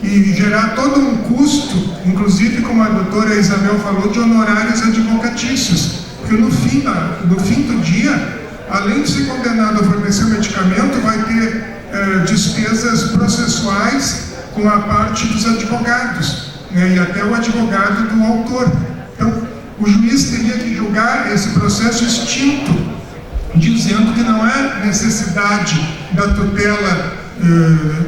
e gerar todo um custo, inclusive, como a doutora Isabel falou, de honorários advocatícios. Porque no fim do dia, além de ser condenado a fornecer o medicamento, vai ter despesas processuais com a parte dos advogados, né, e até o advogado do autor. Então, o juiz teria que julgar esse processo extinto, dizendo que não é necessidade da tutela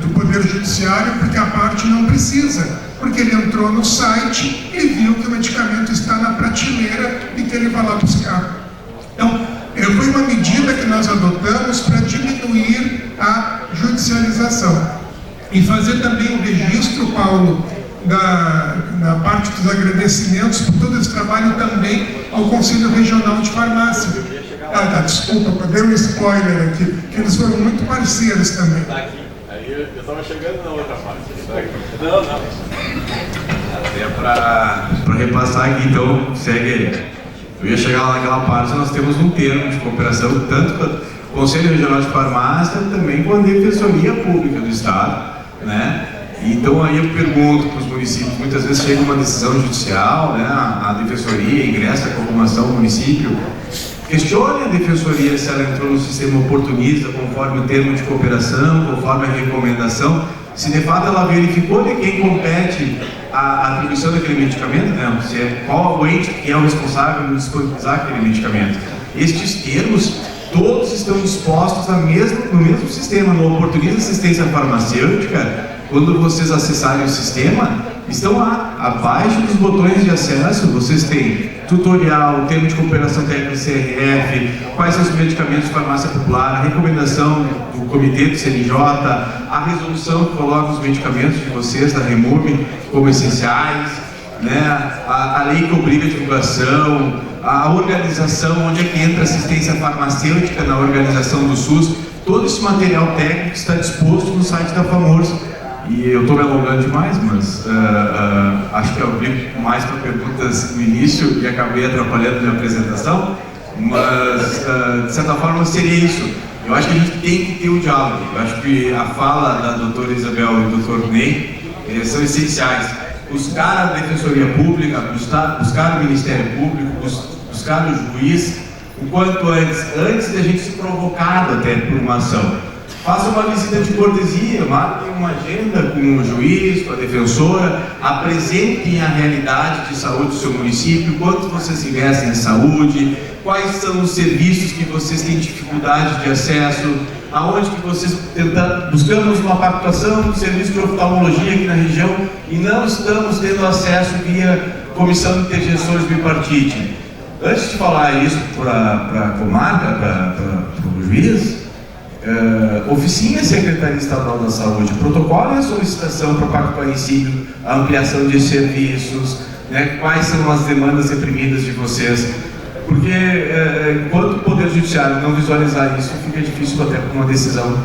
do Poder Judiciário, porque a parte não precisa, porque ele entrou no site e viu que o medicamento está na prateleira e que ele vai lá buscar. Então, foi uma medida que nós adotamos para diminuir a judicialização e fazer também o registro, Paulo, na parte dos agradecimentos por todo esse trabalho também ao Conselho Regional de Farmácia. Desculpa, dei um spoiler aqui, que eles foram muito parceiros também. Eu estava chegando na outra parte. Não. É para repassar aqui, então, segue aí. Eu ia chegar lá naquela parte, nós temos um termo de cooperação, tanto com o Conselho Regional de Farmácia, também com a Defensoria Pública do Estado, né? Então aí eu pergunto para os municípios, muitas vezes chega uma decisão judicial, né? A Defensoria ingressa com a informação do município, questione a Defensoria se ela entrou no sistema oportunista conforme o termo de cooperação, conforme a recomendação, se de fato ela verificou de quem compete a atribuição daquele medicamento, né? Se é qual o ente que é o responsável de disponibilizar aquele medicamento. Estes termos, todos estão dispostos no mesmo sistema, no Oportuniza Assistência Farmacêutica, quando vocês acessarem o sistema, estão lá, abaixo dos botões de acesso, vocês têm tutorial, termo de cooperação técnica CRF, quais são os medicamentos de farmácia popular, a recomendação do comitê do CNJ, a resolução que coloca os medicamentos de vocês, da REMURB, como essenciais, né? A lei que obriga a divulgação, a organização, onde é que entra assistência farmacêutica na organização do SUS, todo esse material técnico está disposto no site da FAMURS. E eu estou me alongando demais, mas acho que eu abri mais para perguntas no início e acabei atrapalhando a minha apresentação, mas de certa forma seria isso. Eu acho que a gente tem que ter um diálogo. Eu acho que a fala da doutora Isabel e do doutor Ney são essenciais. Buscar a Defensoria Pública, buscar o Ministério Público, buscar o juiz o quanto antes de a gente ser provocado até por uma ação. Faça uma visita de cortesia, marquem uma agenda com o juiz, com a defensora, apresentem a realidade de saúde do seu município, quanto vocês investem em saúde, quais são os serviços que vocês têm dificuldade de acesso, aonde que vocês buscamos uma pactuação do serviço de oftalmologia aqui na região e não estamos tendo acesso via comissão de intervenções bipartite. Antes de falar isso para a comarca, para o juiz, oficina Secretaria Estadual da Saúde, protocolo e a solicitação para o Pacto Parencido, a ampliação de serviços, né, quais são as demandas reprimidas de vocês, porque enquanto o Poder Judiciário não visualizar isso, fica difícil até com uma decisão.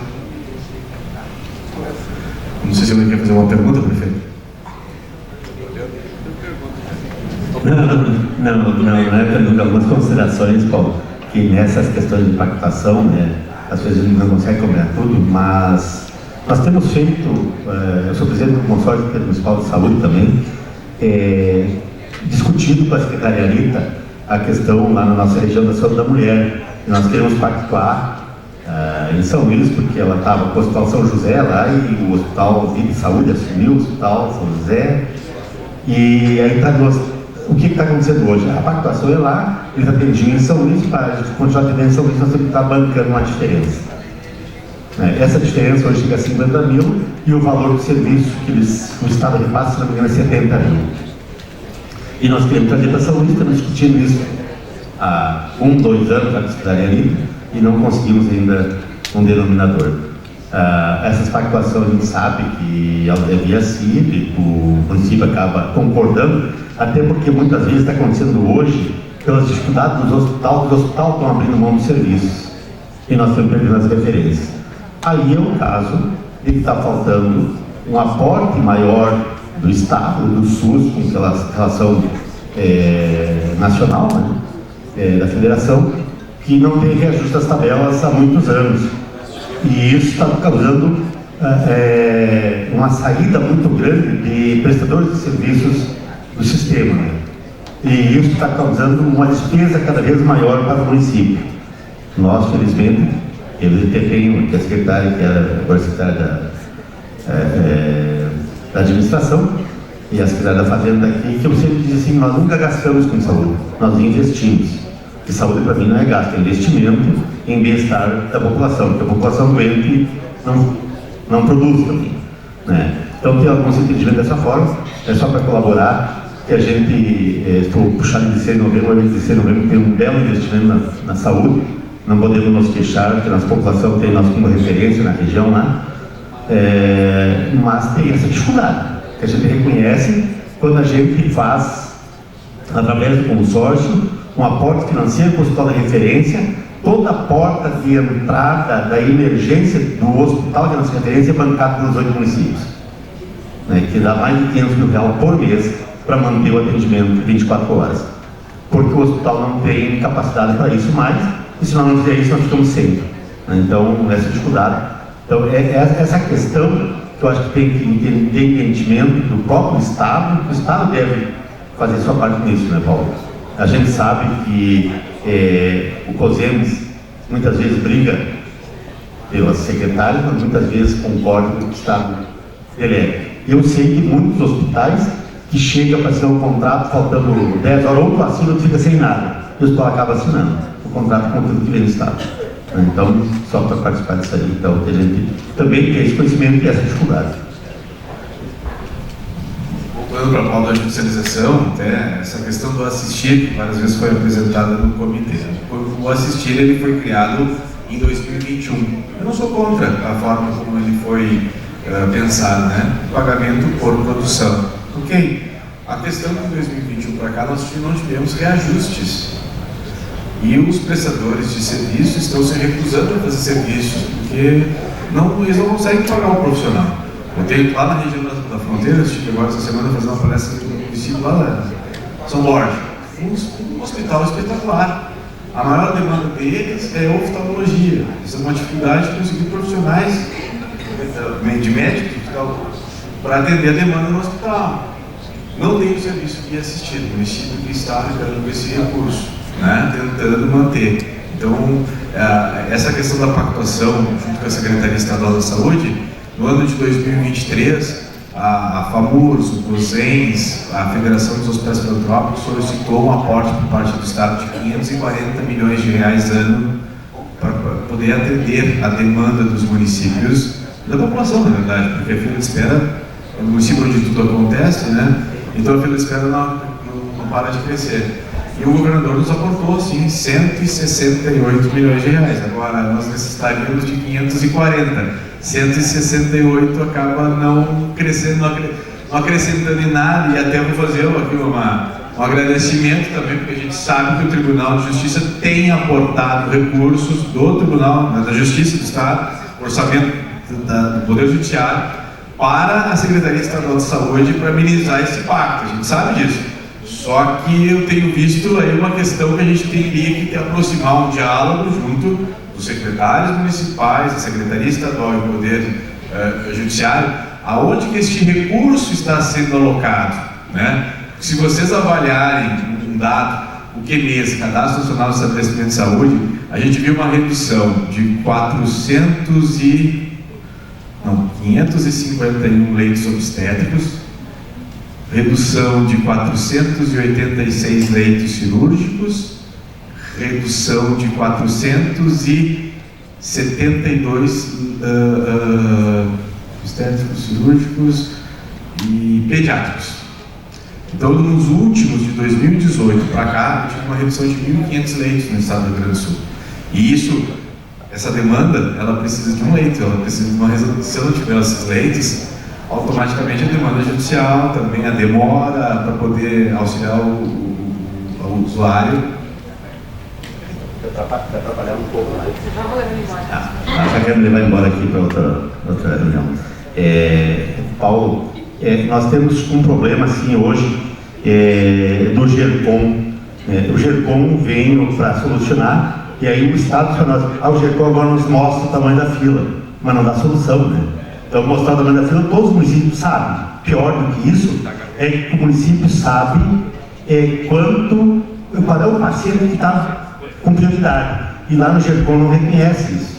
Não sei se alguém quer fazer uma pergunta, prefeito. Não, algumas considerações, Paulo, que nessas questões de impactação, né, às vezes a gente não consegue combinar tudo, mas nós temos feito, eu sou presidente do Consórcio Municipal de Saúde também, discutido com a Secretaria Anitta a questão lá na nossa região da saúde da mulher. Nós queremos pactuar em São Luís, porque ela estava com o Hospital São José lá e o Hospital de Saúde assumiu o Hospital São José. E aí o que está acontecendo hoje? A pactuação é lá, eles atendiam em São Luís, para a gente continuar atendendo em São Luís, nós temos que estar bancando uma diferença. Essa diferença hoje chega a 50 mil e o valor do serviço que o Estado repassa, se não me engano, é 70 mil. E nós queremos trazer para São Luís, estamos discutindo isso há 2 anos na Secretaria Anitta e não conseguimos ainda um denominador. Essas pactuações a gente sabe que ela devia ser, o município acaba concordando, até porque muitas vezes está acontecendo hoje pelas dificuldades dos hospitais, os hospitais estão abrindo mão dos serviços e nós estamos perdendo as referências. Aí é o caso de que está faltando um aporte maior do Estado, do SUS, com relação nacional, né, da Federação, que não tem reajuste das tabelas há muitos anos. E isso está causando uma saída muito grande de prestadores de serviços do sistema, né? E isso está causando uma despesa cada vez maior para o município. Nós, felizmente, eu tenho que a secretária, que era agora secretária da administração, e a secretária da Fazenda aqui, que eu sempre digo assim, nós nunca gastamos com saúde, nós investimos. E saúde para mim não é gasto, é investimento em bem-estar da população, porque a população doente não produz também, né? Então tem alguns entendimentos dessa forma, é só para colaborar, que a gente, estou puxando de 6 de novembro, o 26 de novembro tem um belo investimento na saúde, não podemos nos queixar, porque a nossa população tem nós como referência na região lá, mas tem essa dificuldade, que a gente reconhece quando a gente faz, através do consórcio, um aporte financeiro para o hospital da referência, toda a porta de entrada da emergência do hospital de nossa referência é bancada pelos 8 municípios, né, que dá mais de 500 mil reais por mês para manter o atendimento 24 horas, porque o hospital não tem capacidade para isso mais, e se nós não fizer isso, nós ficamos sem, né? Então, essa dificuldade. Então, essa questão que eu acho que tem que ter entendimento do próprio Estado, que o Estado deve fazer sua parte nisso, né, Paulo? A gente sabe que o COSEMES muitas vezes briga pelas secretárias, mas muitas vezes concorda com o que o Estado delega. Eu sei que muitos hospitais que chegam para assinar um contrato faltando 10 horas, ou tu assina ou fica sem nada, e o hospital acaba assinando o contrato com tudo que vem do Estado. Então, só para participar disso aí, então, a gente também tem esse conhecimento e essa dificuldade. voltando para a pauta da judicialização, até essa questão do assistir, que várias vezes foi apresentada no comitê. O assistir ele foi criado em 2021. Eu não sou contra a forma como ele foi pensado, né? Pagamento por produção. Ok. A questão de 2021 para cá, nós não tivemos reajustes. E os prestadores de serviço estão se recusando a fazer serviços, porque eles não conseguem pagar o profissional. Eu tenho lá na região da fronteira, estive agora essa semana fazendo uma palestra no município lá de São Borja. Um hospital espetacular. A maior demanda deles é oftalmologia. Isso é uma dificuldade de conseguir profissionais de médicos para atender a demanda no hospital. Não tem o serviço de assistir, o município que está arrecadando com esse recurso, né, tentando manter. Então, essa questão da pactuação, junto com a Secretaria Estadual da Saúde, no ano de 2023, a FAMURS, o COSENS, a Federação dos Hospitais Filantrópicos solicitou um aporte por parte do Estado de 540 milhões de reais ano para poder atender a demanda dos municípios, da população, na verdade, porque a fila de espera é o município onde tudo acontece, né? Então a fila de espera não para de crescer. E o governador nos aportou, sim, 168 milhões de reais. Agora, nós necessitaríamos de 540. 168 acaba não crescendo, não acrescentando em nada. E até vou fazer aqui um agradecimento também, porque a gente sabe que o Tribunal de Justiça tem aportado recursos do Tribunal da Justiça do Estado, orçamento do Poder Judiciário, para a Secretaria Estadual de Saúde para amenizar esse pacto. A gente sabe disso. Só que eu tenho visto aí uma questão que a gente teria que aproximar um diálogo junto dos secretários municipais, da Secretaria Estadual e do Poder Judiciário, aonde que este recurso está sendo alocado, né? Se vocês avaliarem um dado, o QMES, Cadastro Nacional de Estabelecimento de Saúde, a gente viu uma redução de 551 leitos obstétricos, redução de 486 leitos cirúrgicos, redução de 472 obstétricos, cirúrgicos e pediátricos. Então, nos últimos, de 2018 para cá, tive uma redução de 1.500 leitos no estado do Rio Grande do Sul. E essa demanda, ela precisa de um leito, ela precisa de uma resolução. Se eu não tiver esses leitos, automaticamente a demanda judicial, também a demora para poder auxiliar o usuário. Para atrapalhar um pouco mais. Já quero levar embora aqui para outra reunião. Paulo, nós temos um problema assim hoje do GERCOM. O GERCOM veio para solucionar, e aí o Estado, o GERCOM agora nos mostra o tamanho da fila, mas não dá solução, né? Então, mostrar o tamanho da fila, todos os municípios sabem. Pior do que isso é que o município sabe qual é o paciente que está com prioridade. E lá no GERCOM não reconhece isso.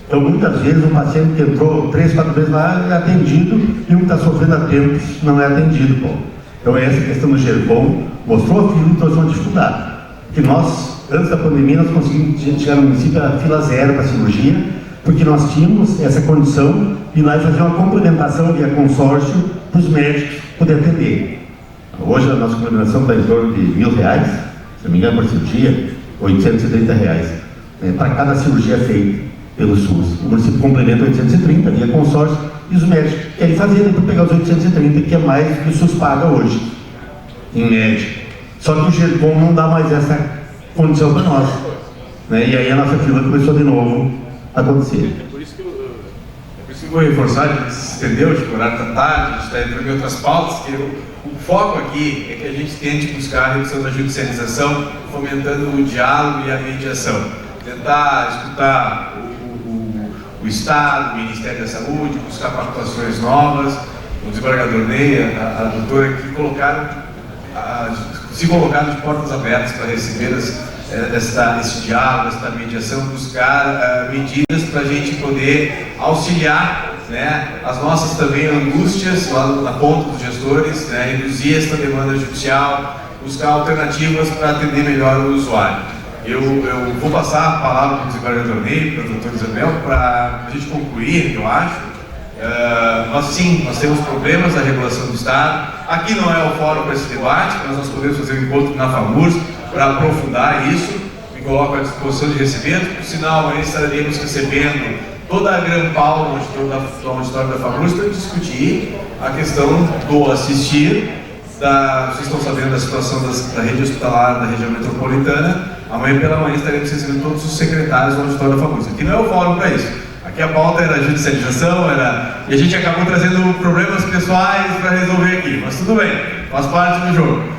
Então, muitas vezes, o paciente que entrou 3, 4 vezes lá é atendido, e o que está sofrendo há tempos não é atendido, Paulo. Então, essa questão do GERCOM mostrou a fila e trouxe uma dificuldade. Que nós, antes da pandemia, nós conseguimos chegar no município a fila zero para cirurgia, porque nós tínhamos essa condição de ir lá e fazer uma complementação via consórcio para os médicos poderem atender. Hoje a nossa complementação está em torno de R$1.000, se não me engano, por cirurgia, R$830, para cada cirurgia feita pelo SUS. O município complementa 830 via consórcio, e os médicos querem fazer para pegar os 830, que é mais do que o SUS paga hoje, em média. Só que o GERCOM não dá mais essa condição para nós, né? E aí a nossa fila começou de novo a acontecer. É por isso que eu vou reforçar, a gente se estendeu, o horário está tarde, a gente está entrando em outras pautas, que o foco aqui é que a gente tente buscar a redução da judicialização, fomentando o diálogo e a mediação. Tentar escutar o Estado, o Ministério da Saúde, buscar pactuações novas. O desembargador Ney, a doutora, que se colocaram de portas abertas para receber esse diálogo, essa mediação, buscar medidas para a gente poder auxiliar, né, as nossas também angústias lá na ponta dos gestores, né, reduzir essa demanda judicial, buscar alternativas para atender melhor o usuário. Eu vou passar a palavra para o desembargador Ney, para o doutor Isabel, para a gente concluir, eu acho. Nós temos problemas na regulação do Estado. Aqui não é o fórum para esse debate, mas nós podemos fazer um encontro na FAMURS para aprofundar isso. Me coloco à disposição de receber. Por sinal, aí estaremos recebendo toda a Gran Paulo do auditório da FAMURS para discutir a questão do assistir. Vocês estão sabendo da situação da rede hospitalar da região metropolitana. Amanhã pela manhã estaremos recebendo todos os secretários do auditório da FAMURS. Aqui não é o fórum para isso. Aqui a pauta era judicialização, e a gente acabou trazendo problemas pessoais para resolver aqui. Mas tudo bem, faz parte do jogo.